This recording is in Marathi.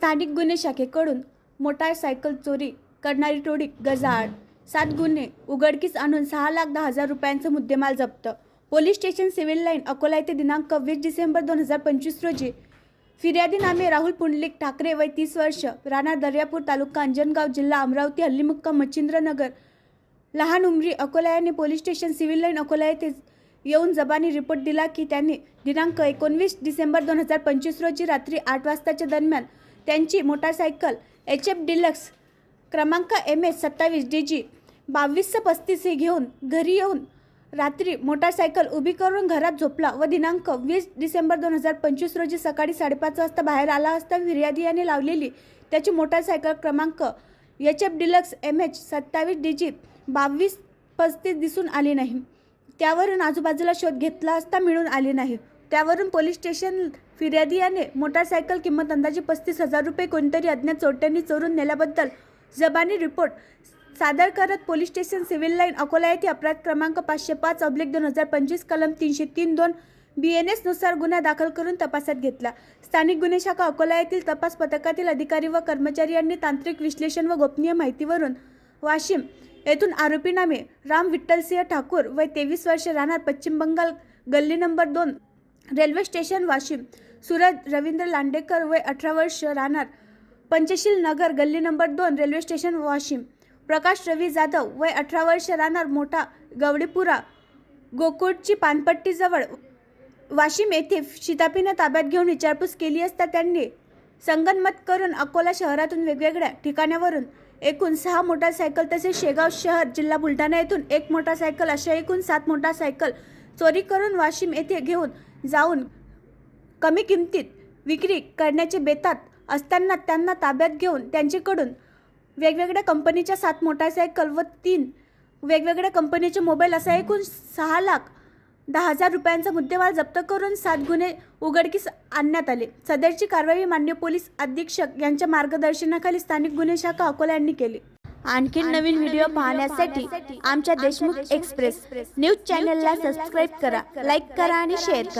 स्थानिक गुन्हे शाखेकडून मोटारसायकल चोरी करणारी टोळी गजाआड, 7 गुन्हे उघडकीस आणून 6,10,000 रुपयांचा मुद्देमाल जप्त. Police station civil line Akola येथे दिनांक 20 डिसेंबर 2025 रोजी फिर्यादी नामे राहुल पुंडलिक ठाकरे वय 30 वर्ष, राहणार दर्यापूर, तालुका अंजनगाव, जिल्हा अमरावती, हल्ली मुक्काम मच्छिंद्रनगर, लहान उमरी, अकोला यांनी police station civil line Akola येथे येऊन जबानी रिपोर्ट दिला की त्यांनी दिनांक 19 डिसेंबर 2025 रोजी रात्री 8 वाजताच्या दरम्यान त्यांची मोटारसायकल HF डिलक्स क्रमांक MS 27 DG 2235 हे घेऊन घरी येऊन रात्री मोटारसायकल उभी करून घरात झोपला व दिनांक 20 डिसेंबर 2025 रोजी सकाळी 5:30 वाजता बाहेर आला असता फिर्यादी याने लावलेली त्याची मोटारसायकल क्रमांक HF डिलक्स MH 27 DG 2235 दिसून आली नाही. त्यावरून आजूबाजूला शोध घेतला असता मिळून आली नाही. त्यावरून पोलीस स्टेशन फिर्यादी याने मोटारसायकल किंमत अंदाजे 35,000 रुपये कोणतरी अज्ञात चोरट्यांनी चोरून नेल्याबद्दल जबानी रिपोर्ट सादर करत police station civil line Akola येथे अपराध क्रमांक 505/2025 कलम 303(2) BNS नुसार गुन्हा दाखल करून तपासात घेतला. स्थानिक गुन्हे शाखा अकोला येथील तपास पथकातील अधिकारी व कर्मचारी यांनी तांत्रिक विश्लेषण व गोपनीय माहितीवरून वाशिम येथून आरोपी नामे राम विठ्ठलसिंह ठाकूर वय 23 वर्ष, राहणार पश्चिम बंगाल, गल्ली number 2 railway station Washim, Suraj Ravindra Landekar वय 18 वर्ष, राहणार पंचशील नगर, गल्ली number 2 railway station Washim, Prakash Ravi Jadhav वय 18 वर्ष, राहणार मोठा गवडीपुरा, गोकुळची पानपट्टी जवळ वाशिम येथे शिताफीने ताब्यात घेऊन विचारपूस केली असता त्यांनी संगनमत करून अकोला शहरातून वेगवेगळ्या ठिकाणावरून एकूण 6 मोटारसायकल तसेच शेगाव शहर, जिल्हा बुलढाणा येथून 1 मोटारसायकल अशा एकूण 7 मोटारसायकल चोरी करून वाशिम येथे घेऊन जाऊन कमी किमतीत विक्री करण्याचे बेतात असताना त्यांना ताब्यात घेऊन त्यांच्याकडून वेगवेगळ्या कंपनीच्या 7 मोटारसायकल व 3 वेगवेगळ्या कंपनीचे मोबाईल असा एकूण 6,10,000 रुपयांचा मुद्देमाल जप्त करून 7 गुन्हे उघडकीस आणण्यात आले. सदरची कारवाई माननीय पोलीस अधीक्षक यांच्या मार्गदर्शनाखाली स्थानिक गुन्हे शाखा अकोला यांनी केली. आणखी नवीन व्हिडिओ पाहण्यासाठी आमच्या देशमुख एक्सप्रेस न्यूज चॅनलला सबस्क्राईब करा, लाईक करा आणि शेअर करा.